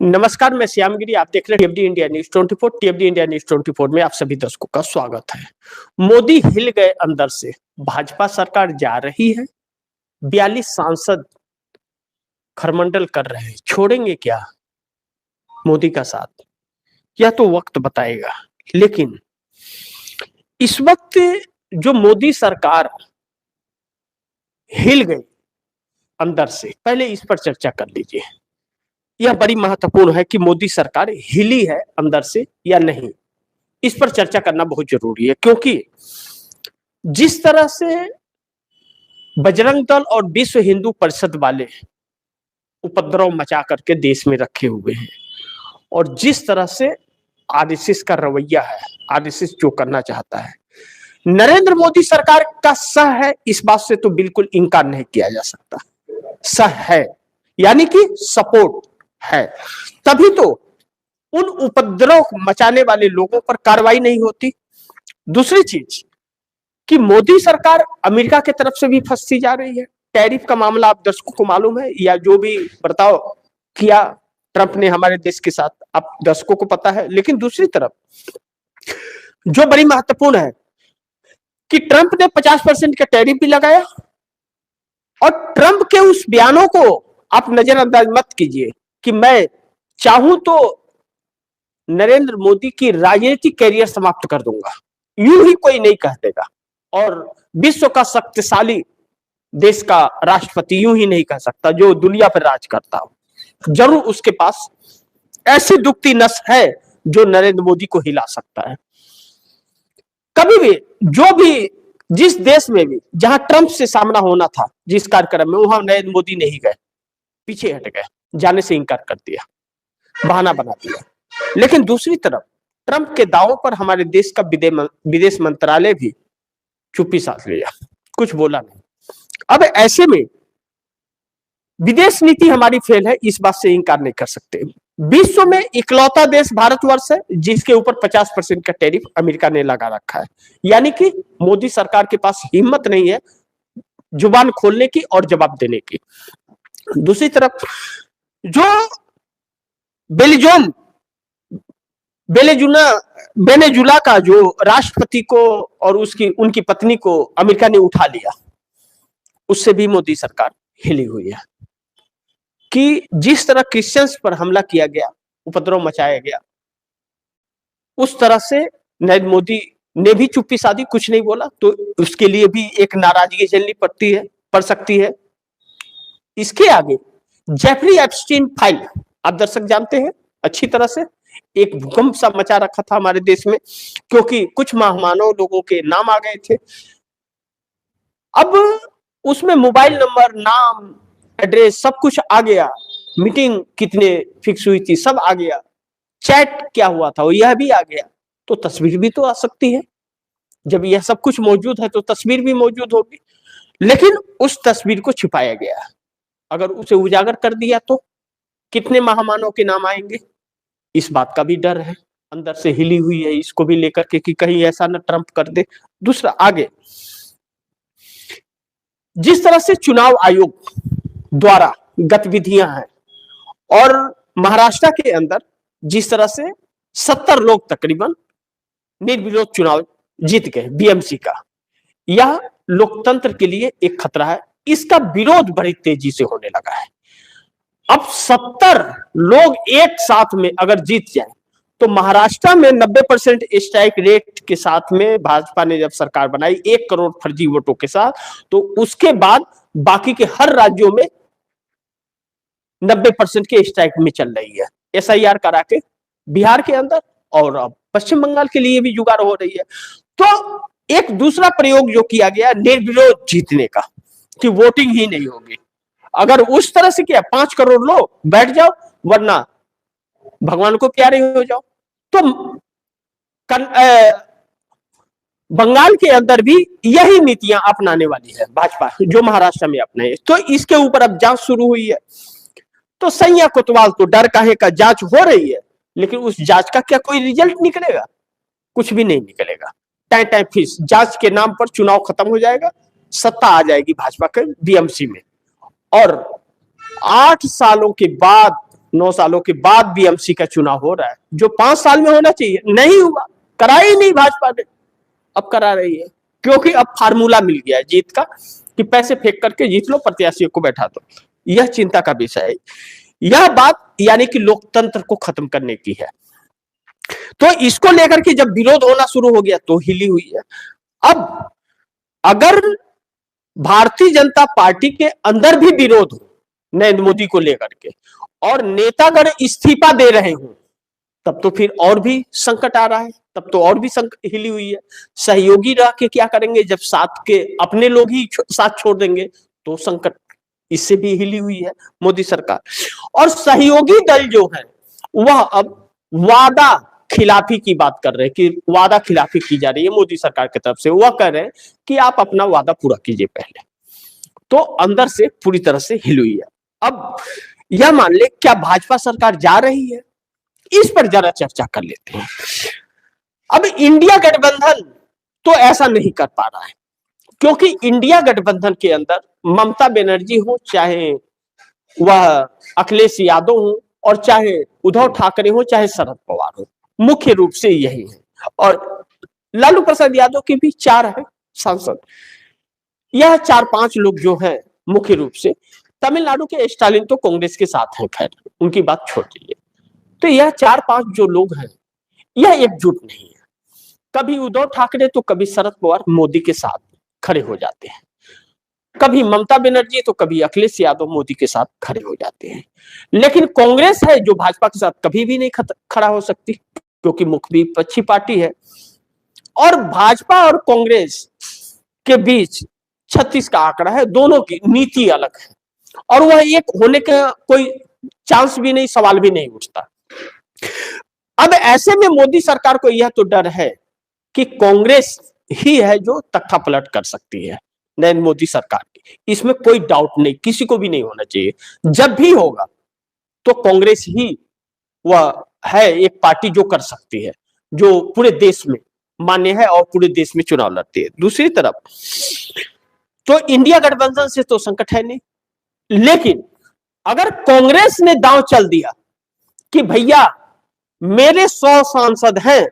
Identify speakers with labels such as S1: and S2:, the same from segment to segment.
S1: नमस्कार, मैं श्यामगिरी। आप देख रहे हैं टीएफडी इंडिया न्यूज 24। टीएफडी इंडिया न्यूज 24 में आप सभी दर्शकों का स्वागत है। मोदी हिल गए अंदर से, भाजपा सरकार जा रही है। 42 सांसद खरमंडल कर रहे हैं, छोड़ेंगे क्या मोदी का साथ? यह तो वक्त बताएगा। लेकिन इस वक्त जो मोदी सरकार हिल गई अंदर से, पहले इस पर चर्चा कर लीजिए। यह बड़ी महत्वपूर्ण है कि मोदी सरकार हिली है अंदर से या नहीं। इस पर चर्चा करना बहुत जरूरी है, क्योंकि जिस तरह से बजरंग दल और विश्व हिंदू परिषद वाले उपद्रव मचा करके देश में रखे हुए हैं, और जिस तरह से आरएसएस का रवैया है, आरएसएस जो करना चाहता है, नरेंद्र मोदी सरकार का सह है, इस बात से तो बिल्कुल इनकार नहीं किया जा सकता। सह है यानी कि सपोर्ट है, तभी तो उन उपद्रव मचाने वाले लोगों पर कार्रवाई नहीं होती। दूसरी चीज कि मोदी सरकार अमेरिका की तरफ से भी फंसती जा रही है। टैरिफ का मामला आप दर्शकों को मालूम है, या जो भी बर्ताव किया ट्रंप ने हमारे देश के साथ, आप दर्शकों को पता है। लेकिन दूसरी तरफ जो बड़ी महत्वपूर्ण है कि ट्रंप ने 50% का टैरिफ भी लगाया, और ट्रंप के उस बयानों को आप नजरअंदाज मत कीजिए कि मैं चाहूं तो नरेंद्र मोदी की राजनीतिक कैरियर समाप्त कर दूंगा, यूं ही कोई नहीं कह देगा। और विश्व का शक्तिशाली देश का राष्ट्रपति यूं ही नहीं कह सकता जो दुनिया पर राज करता हो। जरूर उसके पास ऐसी दुखती नस है जो नरेंद्र मोदी को हिला सकता है। कभी भी जो भी जिस देश में भी जहां ट्रंप से सामना होना था, जिस कार्यक्रम में, वहां नरेंद्र मोदी नहीं गए, पीछे हट गए, जाने से इनकार कर दिया, बहाना बना दिया। लेकिन दूसरी तरफ ट्रंप के दावों पर हमारे देश का विदेश मंत्रालय भी चुप्पी साध लिया, कुछ बोला नहीं। अब ऐसे में विदेश नीति हमारी फेल है, इस बात से इनकार नहीं कर सकते। विश्व में इकलौता देश भारतवर्ष है जिसके ऊपर 50% का टैरिफ अमेरिका ने लगा रखा है। यानी कि मोदी सरकार के पास हिम्मत नहीं है जुबान खोलने की और जवाब देने की। दूसरी तरफ जो वेनेजुला का जो राष्ट्रपति को और उनकी पत्नी को अमेरिका ने उठा लिया, उससे भी मोदी सरकार हिली हुई है। कि जिस तरह क्रिश्चियंस पर हमला किया गया, उपद्रव मचाया गया, उस तरह से नरेंद्र मोदी ने भी चुप्पी साधी, कुछ नहीं बोला, तो उसके लिए भी एक नाराजगी झेलनी पड़ सकती है। इसके आगे जेफरी एप्स्टीन फाइल आप दर्शक जानते हैं अच्छी तरह से, एक भूकंप सा मचा रखा था हमारे देश में, क्योंकि कुछ महामानव लोगों के नाम आ गए थे। अब उसमें मोबाइल नंबर, नाम, एड्रेस सब कुछ आ गया, मीटिंग कितने फिक्स हुई थी सब आ गया, चैट क्या हुआ था वो यह भी आ गया, तो तस्वीर भी तो आ सकती है। जब यह सब कुछ मौजूद है तो तस्वीर भी मौजूद होगी। लेकिन उस तस्वीर को छिपाया गया है। अगर उसे उजागर कर दिया तो कितने महामानव के नाम आएंगे, इस बात का भी डर है, अंदर से हिली हुई है इसको भी लेकर के कि कहीं ऐसा न ट्रंप कर दे। दूसरा, आगे जिस तरह से चुनाव आयोग द्वारा गतिविधियां हैं, और महाराष्ट्र के अंदर जिस तरह से 70 लोग तकरीबन निर्विरोध चुनाव जीत गए बीएमसी का, यह लोकतंत्र के लिए एक खतरा है। इसका विरोध बड़ी तेजी से होने लगा है। अब 70 लोग एक साथ में अगर जीत जाए तो महाराष्ट्र में 90% स्ट्राइक रेट के साथ में भाजपा ने जब सरकार बनाई 1 करोड़ फर्जी वोटों के साथ, तो उसके बाद बाकी के हर राज्यों में 90% के स्ट्राइक में चल रही है एसआईआर करा के, बिहार के अंदर, और अब पश्चिम बंगाल के लिए भी जुगाड़ हो रही है। तो एक दूसरा प्रयोग जो किया गया निर्विरोध जीतने का, कि वोटिंग ही नहीं होगी। अगर उस तरह से किया 5 करोड़ लो बैठ जाओ, वरना भगवान को प्यारे हो जाओ। तो बंगाल के अंदर भी यही नीतियां अपनाने वाली है भाजपा, जो महाराष्ट्र में अपनाए। तो इसके ऊपर अब जांच शुरू हुई है। तो सैया कोतवाल तो डर काहे का जांच हो रही है, लेकिन उस जांच का क्या कोई रिजल्ट निकलेगा? कुछ भी नहीं निकलेगा। टाइम फिक्स, जांच के नाम पर चुनाव खत्म हो जाएगा, सत्ता आ जाएगी भाजपा के बीएमसी में, और 8 सालों के बाद 9 सालों के बाद बीएमसी का चुनाव हो रहा है, जो 5 साल में होना चाहिए नहीं हुआ, करा ही नहीं भाजपा ने। अब करा रही है क्योंकि अब फार्मूला मिल गया है जीत का कि पैसे फेंक करके जीत लो, प्रत्याशियों को बैठा दो। यह चिंता का विषय है। यह बात यानी कि लोकतंत्र को खत्म करने की है। तो इसको लेकर के जब विरोध होना शुरू हो गया तो हिली हुई है। अब अगर भारतीय जनता पार्टी के अंदर भी विरोध हो नरेंद्र मोदी को लेकर के और नेतागण इस्तीफा दे रहे हो, तब तो फिर और भी संकट आ रहा है, तब तो और भी हिली हुई है। सहयोगी रह के क्या करेंगे जब साथ के अपने लोग ही साथ छोड़ देंगे, तो संकट इससे भी हिली हुई है मोदी सरकार। और सहयोगी दल जो है वह अब वादा खिलाफी की बात कर रहे हैं कि वादा खिलाफी की जा रही है मोदी सरकार की तरफ से। वह कह रहे हैं कि आप अपना वादा पूरा कीजिए पहले। तो अंदर से पूरी तरह से हिली हुई है। अब यह मान ले क्या भाजपा सरकार जा रही है, इस पर जरा चर्चा कर लेते हैं। अब इंडिया गठबंधन तो ऐसा नहीं कर पा रहा है क्योंकि इंडिया गठबंधन के अंदर ममता बनर्जी हो, चाहे वह अखिलेश यादव हो, और चाहे उद्धव ठाकरे हो, चाहे शरद पवार हो, मुख्य रूप से यही है। और लालू प्रसाद यादव के भी 4 है सांसद। यह 4-5 लोग जो है मुख्य रूप से, तमिलनाडु के स्टालिन तो कांग्रेस के साथ हैं, खैर उनकी बात छोड़ दीजिए। तो यह 4-5 जो लोग हैं यह एकजुट नहीं है। कभी उद्धव ठाकरे तो कभी शरद पवार मोदी के साथ खड़े हो जाते हैं, कभी ममता बनर्जी तो कभी अखिलेश यादव मोदी के साथ खड़े हो जाते हैं। लेकिन कांग्रेस है जो भाजपा के साथ कभी भी नहीं खड़ा हो सकती क्योंकि मुखविपक्षी पार्टी है। और भाजपा और कांग्रेस के बीच 36 का आंकड़ा है, दोनों की नीति अलग है और वह एक होने का कोई चांस भी नहीं, सवाल भी नहीं उठता। अब ऐसे में मोदी सरकार को यह तो डर है कि कांग्रेस ही है जो तख्ता पलट कर सकती है नरेंद्र मोदी सरकार की। इसमें कोई डाउट नहीं, किसी को भी नहीं होना चाहिए। जब भी होगा तो कांग्रेस ही वह है एक पार्टी जो कर सकती है, जो पूरे देश में मान्य है और पूरे देश में चुनाव लड़ती है। दूसरी तरफ तो इंडिया गठबंधन से तो संकट है नहीं, लेकिन अगर कांग्रेस ने दांव चल दिया कि भैया मेरे 100 सांसद हैं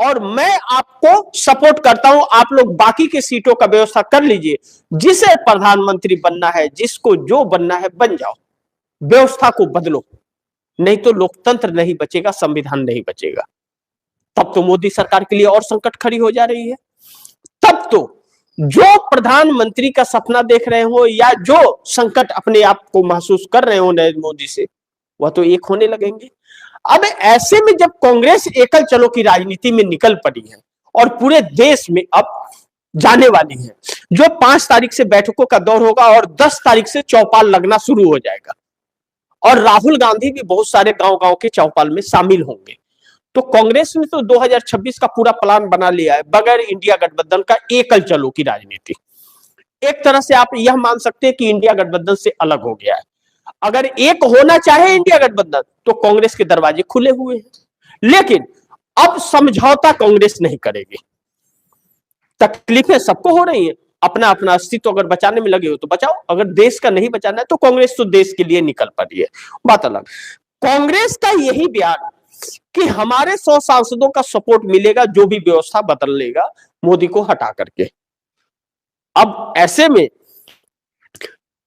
S1: और मैं आपको सपोर्ट करता हूं, आप लोग बाकी के सीटों का व्यवस्था कर लीजिए, जिसे प्रधानमंत्री बनना है, जिसको जो बनना है बन जाओ, व्यवस्था को बदलो, नहीं तो लोकतंत्र नहीं बचेगा, संविधान नहीं बचेगा। तब तो मोदी सरकार के लिए और संकट खड़ी हो जा रही है। तब तो जो प्रधानमंत्री का सपना देख रहे हो या जो संकट अपने आप को महसूस कर रहे हो नरेंद्र मोदी से, वह तो एक होने लगेंगे। अब ऐसे में जब कांग्रेस एकल चलो की राजनीति में निकल पड़ी है और पूरे देश में अब जाने वाली है, जो 5 तारीख से बैठकों का दौर होगा और 10 तारीख से चौपाल लगना शुरू हो जाएगा और राहुल गांधी भी बहुत सारे गांव-गांव के चौपाल में शामिल होंगे। तो कांग्रेस ने तो 2026 का पूरा प्लान बना लिया है बगैर इंडिया गठबंधन का, एकल चलो की राजनीति। एक तरह से आप यह मान सकते हैं कि इंडिया गठबंधन से अलग हो गया है। अगर एक होना चाहे इंडिया गठबंधन तो कांग्रेस के दरवाजे खुले हुए हैं, लेकिन अब समझौता कांग्रेस नहीं करेगी। तकलीफें सबको हो रही हैं, अपना अपना अस्तित्व अगर बचाने में लगे हो तो बचाओ, अगर देश का नहीं बचाना है तो कांग्रेस तो देश के लिए निकल पड़ी है, बात अलग। कांग्रेस का यही बयान कि हमारे 100 सांसदों का सपोर्ट मिलेगा, जो भी व्यवस्था बदल लेगा मोदी को हटा करके। अब ऐसे में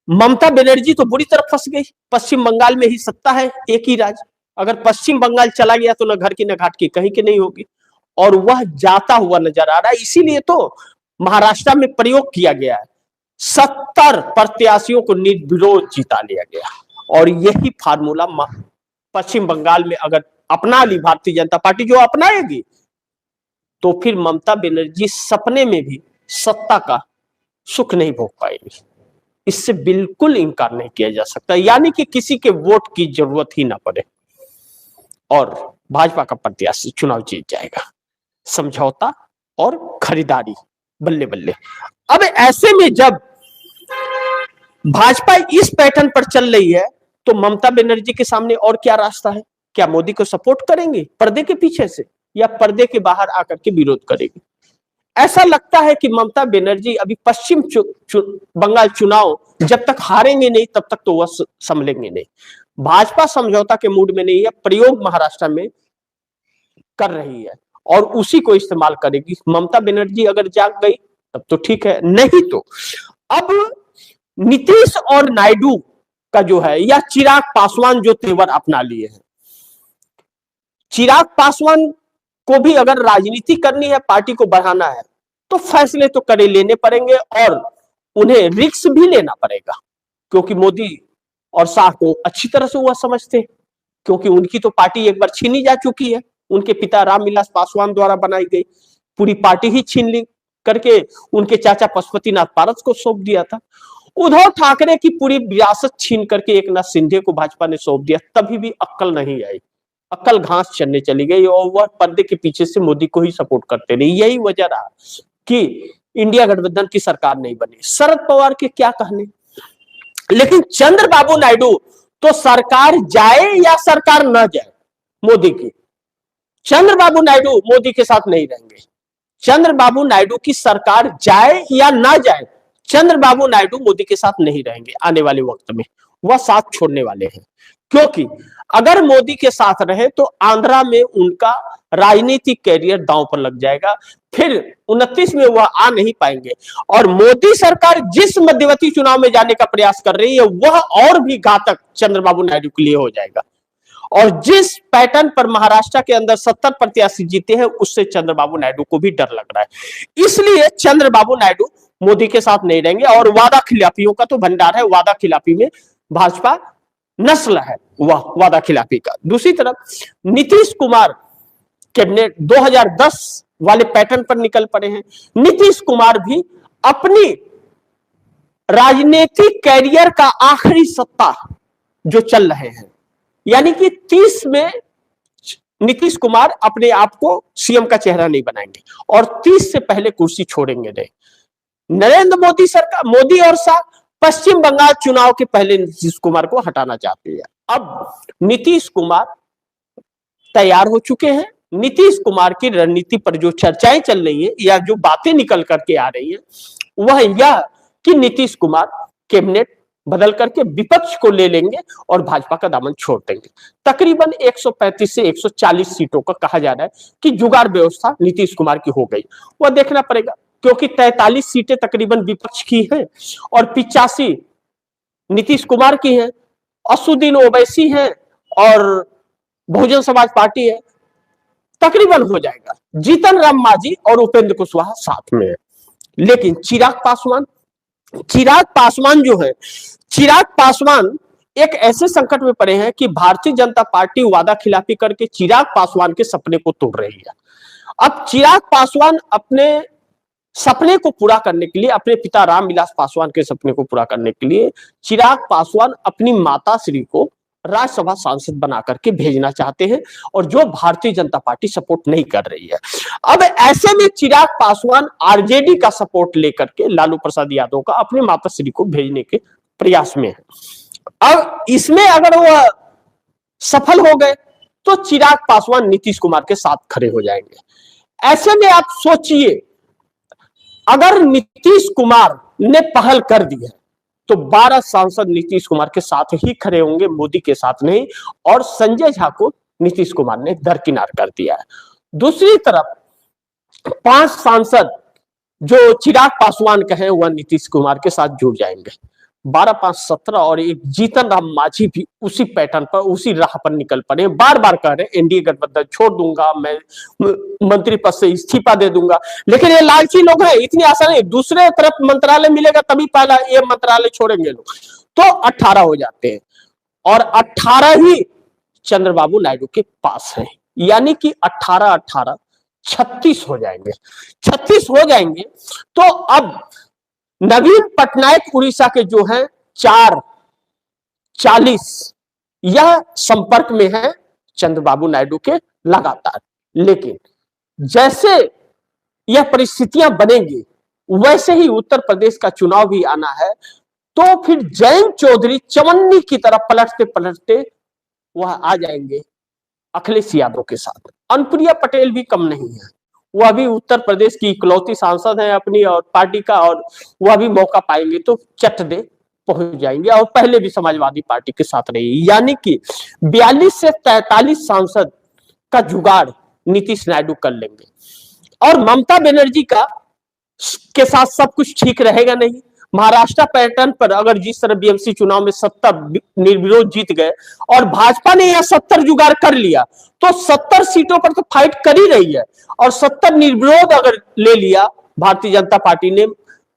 S1: ममता बनर्जी तो बुरी तरह फंस गई। पश्चिम बंगाल में ही सत्ता है, एक ही राज्य। अगर पश्चिम बंगाल चला गया तो न घर की न घाट की कहीं की नहीं होगी, और वह जाता हुआ नजर आ रहा है। इसीलिए तो महाराष्ट्र में प्रयोग किया गया है, 70 प्रत्याशियों को निर्विरोध जिता लिया गया। और यही फार्मूला पश्चिम बंगाल में अगर अपना ली भारतीय जनता पार्टी, जो अपनाएगी, तो फिर ममता बनर्जी सपने में भी सत्ता का सुख नहीं भोग पाएगी। इससे बिल्कुल इंकार नहीं किया जा सकता, यानी कि किसी के वोट की जरूरत ही ना पड़े और भाजपा का प्रत्याशी चुनाव जीत जाएगा। समझौता और खरीदारी, बल्ले बल्ले। अब ऐसे में जब भाजपा इस पैटर्न पर चल रही है तो ममता बनर्जी के सामने और क्या रास्ता है? क्या मोदी को सपोर्ट करेंगे पर्दे के पीछे से, या पर्दे के बाहर आकर के विरोध करेगी? ऐसा लगता है कि ममता बनर्जी अभी पश्चिम बंगाल चुनाव जब तक हारेंगे नहीं तब तक तो वह संभलेंगे नहीं। भाजपा समझौता के मूड में नहीं है, प्रयोग महाराष्ट्र में कर रही है और उसी को इस्तेमाल करेगी। ममता बनर्जी अगर जाग गई तब तो ठीक है, नहीं तो अब नीतीश और नायडू का जो है, या चिराग पासवान जो तेवर अपना लिए हैं, चिराग पासवान को भी अगर राजनीति करनी है, पार्टी को बढ़ाना है, तो फैसले तो करे लेने पड़ेंगे और उन्हें रिस्क भी लेना पड़ेगा, क्योंकि मोदी और शाह को अच्छी तरह से वह समझते हैं, क्योंकि उनकी तो पार्टी एक बार छीनी जा चुकी है, उनके पिता रामविलास पासवान द्वारा बनाई गई पूरी पार्टी ही छीन ली करके उनके चाचा पशुपतिनाथ पारस को सौंप दिया था। उद्धव ठाकरे की पूरी विरासत छीन करके एकनाथ शिंदे को भाजपा ने सौंप दिया, तभी भी अक्कल नहीं आई, अक्कल घास चढ़ने चली गई और वह पर्दे के पीछे से मोदी को ही सपोर्ट करते रहे। यही वजह रहा कि इंडिया गठबंधन की सरकार नहीं बनी। शरद पवार के क्या कहने, लेकिन चंद्रबाबू नायडू तो सरकार जाए या सरकार न जाए मोदी की, चंद्रबाबू नायडू मोदी के साथ नहीं रहेंगे। चंद्रबाबू नायडू की सरकार जाए या ना जाए, चंद्रबाबू नायडू मोदी के साथ नहीं रहेंगे आने वाले वक्त में, वह साथ छोड़ने वाले हैं। क्योंकि अगर मोदी के साथ रहे तो आंध्रा में उनका राजनीतिक कैरियर दांव पर लग जाएगा, फिर 29 में वह आ नहीं पाएंगे। और मोदी सरकार जिस मध्यवर्ती चुनाव में जाने का प्रयास कर रही है वह और भी घातक चंद्रबाबू नायडू के लिए हो जाएगा। और जिस पैटर्न पर महाराष्ट्र के अंदर 70 प्रत्याशी जीते हैं उससे चंद्रबाबू नायडू को भी डर लग रहा है। इसलिए चंद्रबाबू नायडू मोदी के साथ नहीं रहेंगे और वादा खिलाफियों का तो भंडार है, वादा खिलाफी में भाजपा नस्ल है वह वादा खिलाफी का। दूसरी तरफ नीतीश कुमार कैबिनेट 2010 वाले पैटर्न पर निकल पड़े हैं। नीतीश कुमार भी अपनी राजनीतिक कैरियर का आखिरी सप्ताह जो चल रहे हैं, यानी कि 30 में नीतीश कुमार अपने आप को सीएम का चेहरा नहीं बनाएंगे और 30 से पहले कुर्सी छोड़ेंगे नहीं। नरेंद्र मोदी सरकार, मोदी और शाह पश्चिम बंगाल चुनाव के पहले नीतीश कुमार को हटाना चाहते हैं। अब नीतीश कुमार तैयार हो चुके हैं। नीतीश कुमार की रणनीति पर जो चर्चाएं चल रही है या जो बातें निकल करके आ रही है वह यह कि नीतीश कुमार कैबिनेट बदल करके विपक्ष को ले लेंगे और भाजपा का दामन छोड़ देंगे। तकरीबन 135 से 140 सीटों का कहा जा रहा है कि जुगाड़ व्यवस्था नीतीश कुमार की हो गई। वह देखना पड़ेगा, क्योंकि 43 सीटें तकरीबन विपक्ष की हैं और 85 नीतीश कुमार की हैं, असुद्दीन ओवैसी हैं और बहुजन समाज पार्टी है, तकरीबन हो जाएगा। जीतन राम मांझी और उपेंद्र कुशवाहा साथ में है। लेकिन चिराग पासवान जो है, चिराग पासवान एक ऐसे संकट में पड़े हैं कि भारतीय जनता पार्टी वादा खिलाफी करके चिराग पासवान के सपने को तोड़ रही है। अब चिराग पासवान अपने सपने को पूरा करने के लिए, अपने पिता रामविलास पासवान के सपने को पूरा करने के लिए चिराग पासवान अपनी माता श्री को राज्यसभा सांसद बना करके भेजना चाहते हैं और जो भारतीय जनता पार्टी सपोर्ट नहीं कर रही है। अब ऐसे में चिराग पासवान आरजेडी का सपोर्ट लेकर के लालू प्रसाद यादव का अपने माता श्री को भेजने के प्रयास में है। अब इसमें अगर वह सफल हो गए तो चिराग पासवान नीतीश कुमार के साथ खड़े हो जाएंगे। ऐसे में आप सोचिए, अगर नीतीश कुमार ने पहल कर दी है तो 12 सांसद नीतीश कुमार के साथ ही खड़े होंगे, मोदी के साथ नहीं। और संजय झा को नीतीश कुमार ने दरकिनार कर दिया है। दूसरी तरफ 5 सांसद जो चिराग पासवान के हैं वह नीतीश कुमार के साथ जुड़ जाएंगे। 12, 5, 17 और एक जीतन राम मांझी भी उसी पैटर्न पर, उसी राह पर निकल पड़े। बार बार कह रहे एनडीए गठबंधन छोड़ दूंगा, मैं मंत्री पद से इस्तीफा दे दूंगा। लेकिन ये लालची लोग हैं, इतनी आसान नहीं। दूसरे तरफ मंत्रालय मिलेगा तभी पहला ये मंत्रालय छोड़ेंगे लोग, तो 18 हो जाते हैं और 18 ही चंद्रबाबू नायडू के पास है, यानी कि 18 36 हो जाएंगे। 36 हो जाएंगे तो अब नवीन पटनायक उड़ीसा के जो हैं 40 यह संपर्क में है चंद्रबाबू नायडू के लगातार। लेकिन जैसे यह परिस्थितियां बनेंगी वैसे ही उत्तर प्रदेश का चुनाव भी आना है, तो फिर जयंत चौधरी चवन्नी की तरफ पलटते पलटते वह आ जाएंगे अखिलेश यादव के साथ। अनुप्रिया पटेल भी कम नहीं है, वह भी उत्तर प्रदेश की इकलौती सांसद है अपनी और पार्टी का, और वह भी मौका पाएंगे तो चट दे पहुंच जाएंगे और पहले भी समाजवादी पार्टी के साथ रही, यानी कि 42 से 43 सांसद का जुगाड़ नीतीश नायडू कर लेंगे। और ममता बनर्जी का के साथ सब कुछ ठीक रहेगा नहीं। महाराष्ट्र पैटर्न पर अगर जिस तरह बीएमसी चुनाव में 70 निर्विरोध जीत गए और भाजपा ने यह 70 जुगाड़ कर लिया, तो 70 सीटों पर तो फाइट कर ही रही है, और 70 निर्विरोध अगर ले लिया भारतीय जनता पार्टी ने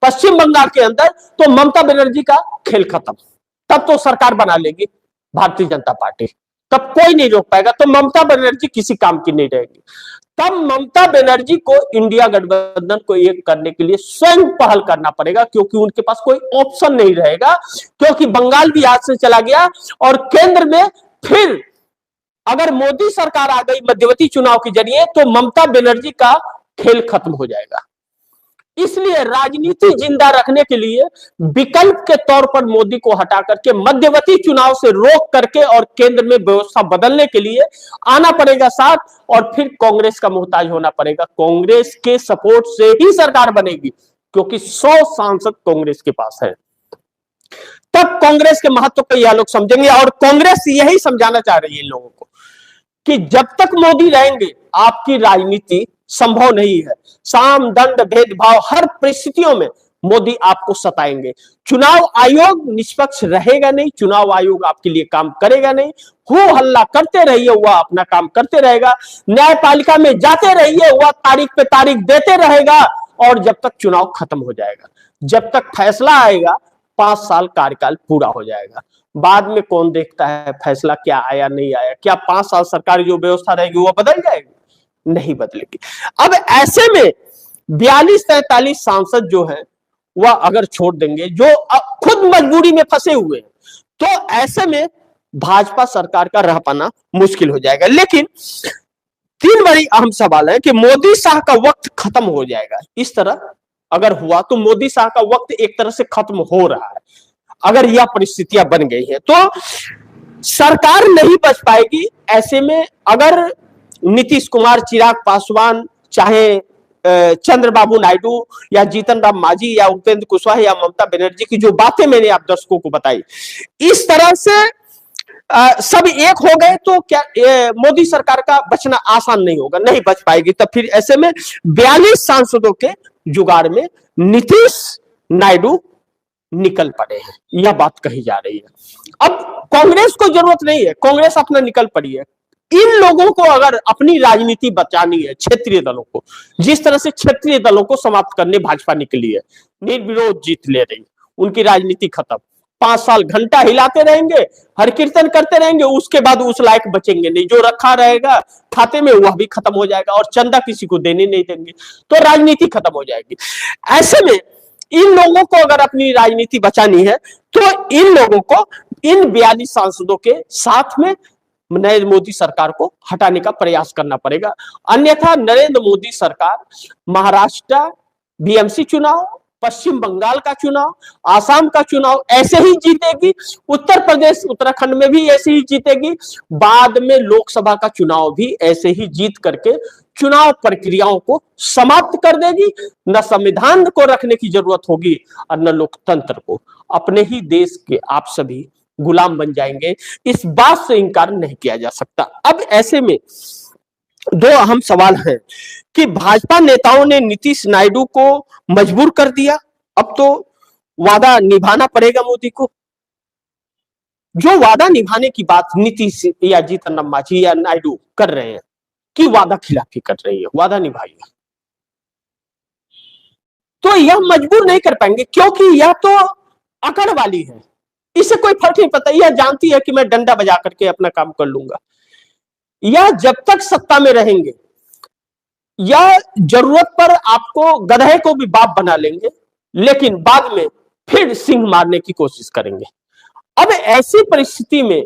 S1: पश्चिम बंगाल के अंदर, तो ममता बनर्जी का खेल खत्म। तब तो सरकार बना लेगी भारतीय जनता पार्टी, तब कोई नहीं रोक पाएगा, तो ममता बनर्जी किसी काम की नहीं रहेगी। तब ममता बनर्जी को इंडिया गठबंधन को एक करने के लिए स्वयं पहल करना पड़ेगा, क्योंकि उनके पास कोई ऑप्शन नहीं रहेगा, क्योंकि बंगाल भी हाथ से चला गया और केंद्र में फिर अगर मोदी सरकार आ गई मध्यवर्ती चुनाव के जरिए, तो ममता बनर्जी का खेल खत्म हो जाएगा। इसलिए राजनीति जिंदा रखने के लिए विकल्प के तौर पर मोदी को हटा करके मध्यवर्ती चुनाव से रोक करके और केंद्र में व्यवस्था बदलने के लिए आना पड़ेगा साथ, और फिर कांग्रेस का मोहताज होना पड़ेगा। कांग्रेस के सपोर्ट से ही सरकार बनेगी, क्योंकि 100 सांसद कांग्रेस के पास है। तब कांग्रेस के महत्व को यह लोग समझेंगे, और कांग्रेस यही समझाना चाह रही है इन लोगों को कि जब तक मोदी रहेंगे आपकी राजनीति संभव नहीं है। साम दंड भेदभाव हर परिस्थितियों में मोदी आपको सताएंगे। चुनाव आयोग निष्पक्ष रहेगा नहीं, चुनाव आयोग आपके लिए काम करेगा नहीं। हो हल्ला करते रहिए, वह अपना काम करते रहेगा। न्यायपालिका में जाते रहिए, वह तारीख पे तारीख देते रहेगा, और जब तक चुनाव खत्म हो जाएगा, जब तक फैसला आएगा, 5 साल कार्यकाल पूरा हो जाएगा। बाद में कौन देखता है फैसला क्या आया नहीं आया, क्या 5 साल सरकार जो व्यवस्था रहेगी वो बदल जाएगी? नहीं बदलेगी। अब ऐसे में 42-43 सांसद जो हैं वह अगर छोड़ देंगे, जो खुद मजबूरी में फंसे हुए हैं, तो ऐसे में भाजपा सरकार का रह पाना मुश्किल हो जाएगा। लेकिन 3 बड़ी अहम सवाल है कि मोदी शाह का वक्त खत्म हो जाएगा। इस तरह अगर हुआ तो मोदी शाह का वक्त एक तरह से खत्म हो रहा है। अगर यह परिस्थितियां बन गई है तो सरकार नहीं बच पाएगी। ऐसे में अगर नीतीश कुमार, चिराग पासवान, चाहे चंद्रबाबू नायडू या जीतन राम मांझी या उपेंद्र कुशवाहा या ममता बनर्जी की जो बातें मैंने आप दर्शकों को बताई, इस तरह से सब एक हो गए तो क्या मोदी सरकार का बचना आसान नहीं होगा, नहीं बच पाएगी। तब फिर ऐसे में 42 सांसदों के जुगाड़ में नीतीश नायडू निकल पड़े हैं, यह बात कही जा रही है। अब कांग्रेस को जरूरत नहीं है, कांग्रेस अपना निकल पड़ी है। इन लोगों को अगर अपनी राजनीति बचानी है, क्षेत्रीय दलों को, जिस तरह से क्षेत्रीय दलों को समाप्त करने भाजपा निकली है, निर्विरोध जीत ले रही, उनकी राजनीति खत्म। 5 साल घंटा हिलाते रहेंगे, हर कीर्तन करते रहेंगे, उसके बाद उस लायक बचेंगे नहीं। जो रखा रहेगा खाते में वह भी खत्म हो जाएगा, और चंदा किसी को देने नहीं देंगे, तो राजनीति खत्म हो जाएगी। ऐसे में इन लोगों को अगर अपनी राजनीति बचानी है तो इन लोगों को इन 42 सांसदों के साथ में नरेंद्र मोदी सरकार को हटाने का प्रयास करना पड़ेगा। अन्यथा नरेंद्र मोदी सरकार महाराष्ट्र बीएमसी चुनाव, पश्चिम बंगाल का चुनाव, आसाम का चुनाव ऐसे ही जीतेगी, उत्तर प्रदेश उत्तराखंड में भी ऐसे ही जीतेगी, बाद में लोकसभा का चुनाव भी ऐसे ही जीत करके चुनाव प्रक्रियाओं को समाप्त कर देगी। न संविधान को रखने की जरूरत होगी और न लोकतंत्र को। अपने ही देश के आप सभी गुलाम बन जाएंगे, इस बात से इनकार नहीं किया जा सकता। अब ऐसे में 2 अहम सवाल हैं कि भाजपा नेताओं ने नीतीश नायडू को मजबूर कर दिया, अब तो वादा निभाना पड़ेगा मोदी को। जो वादा निभाने की बात नीतीश या जीतन राम मांझी या नायडू कर रहे हैं कि वादा खिलाफी कर रही है, वादा निभाइए, तो यह मजबूर नहीं कर पाएंगे, क्योंकि यह तो अकड़ वाली है, इसे कोई फर्क नहीं पड़ता। यह जानती है कि मैं डंडा बजा करके अपना काम कर लूंगा। यह जब तक सत्ता में रहेंगे, या जरूरत पर आपको गधे को भी बाप बना लेंगे, लेकिन बाद में फिर सिंह मारने की कोशिश करेंगे। अब ऐसी परिस्थिति में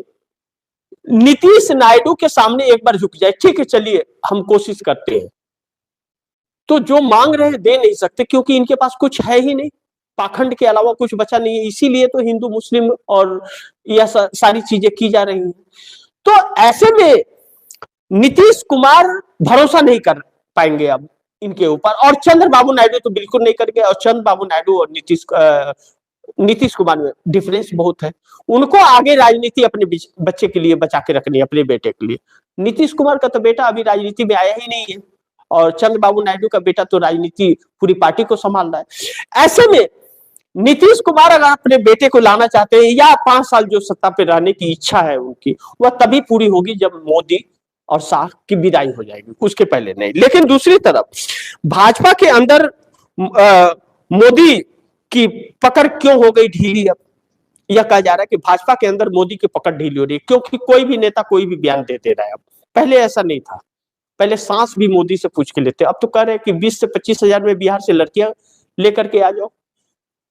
S1: नीतीश नायडू के सामने एक बार झुक जाए, ठीक है चलिए हम कोशिश करते हैं, तो जो मांग रहे हैं दे नहीं सकते, क्योंकि इनके पास कुछ है ही नहीं, पाखंड के अलावा कुछ बचा नहीं है। इसीलिए तो हिंदू मुस्लिम और यह सारी चीजें की जा रही हैं। तो ऐसे में नीतीश कुमार भरोसा नहीं कर पाएंगे अब इनके ऊपर, और चंद्रबाबू नायडू तो बिल्कुल नहीं करेंगे। और चंद्रबाबू नायडू और नीतीश नीतीश कुमार में डिफरेंस बहुत है। उनको आगे राजनीति अपने बच्चे के लिए बचा के रखनी है, अपने बेटे के लिए। नीतीश कुमार का तो बेटा अभी राजनीति में आया ही नहीं है, और चंद्रबाबू नायडू का बेटा तो राजनीति पूरी पार्टी को संभाल रहा है। ऐसे में नीतीश कुमार अगर अपने बेटे को लाना चाहते हैं, या 5 साल जो सत्ता पे रहने की इच्छा है उनकी, वह तभी पूरी होगी जब मोदी और शाह की विदाई हो जाएगी, उसके पहले नहीं। लेकिन दूसरी तरफ भाजपा के अंदर मोदी की पकड़ क्यों हो गई ढीली? अब यह कहा जा रहा है कि भाजपा के अंदर मोदी की पकड़ ढीली हो रही है, क्योंकि कोई भी नेता कोई भी बयान दे रहा है। अब पहले ऐसा नहीं था, पहले सांस भी मोदी से पूछ के लेते, अब तो कह रहे हैं कि 20 से 25 हजार में बिहार से लड़कियां लेकर के आ जाओ।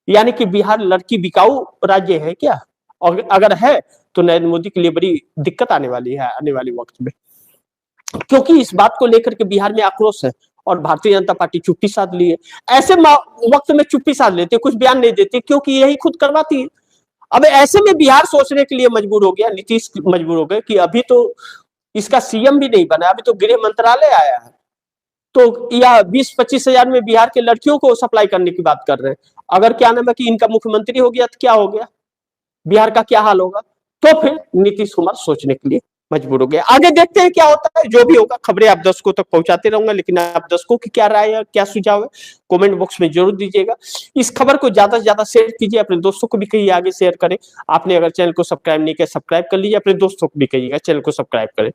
S1: यानी कि बिहार लड़की बिकाऊ राज्य है क्या? और अगर है तो नरेंद्र मोदी के लिए बड़ी दिक्कत आने वाली है आने वाले वक्त में, क्योंकि इस बात को लेकर के बिहार में आक्रोश है और भारतीय जनता पार्टी चुप्पी साध ली है। ऐसे वक्त में चुप्पी साध लेते, कुछ बयान नहीं देते, क्योंकि यही खुद करवाती है। अब ऐसे में बिहार सोचने के लिए मजबूर हो गया, नीतीश मजबूर हो गए कि अभी तो इसका सीएम भी नहीं बना, अभी तो गृह मंत्रालय आया है, तो या 20-25 हजार में बिहार के लड़कियों को सप्लाई करने की बात कर रहे हैं। अगर क्या नाम है कि इनका मुख्यमंत्री हो गया तो क्या हो गया, बिहार का क्या हाल होगा? तो फिर नीतीश कुमार सोचने के लिए मजबूर हो गए। आगे देखते हैं क्या होता है, जो भी होगा खबरें आप दर्शकों तक पहुंचाते रहूंगा। लेकिन आप दर्शकों की क्या राय है, क्या सुझाव है, कमेंट बॉक्स में जरूर दीजिएगा। इस खबर को ज्यादा से ज्यादा शेयर कीजिए, अपने दोस्तों को भी कहिए आगे शेयर करें। आपने अगर चैनल को सब्सक्राइब नहीं किया, सब्सक्राइब कर लीजिए, अपने दोस्तों को भी कहिएगा चैनल को सब्सक्राइब करें।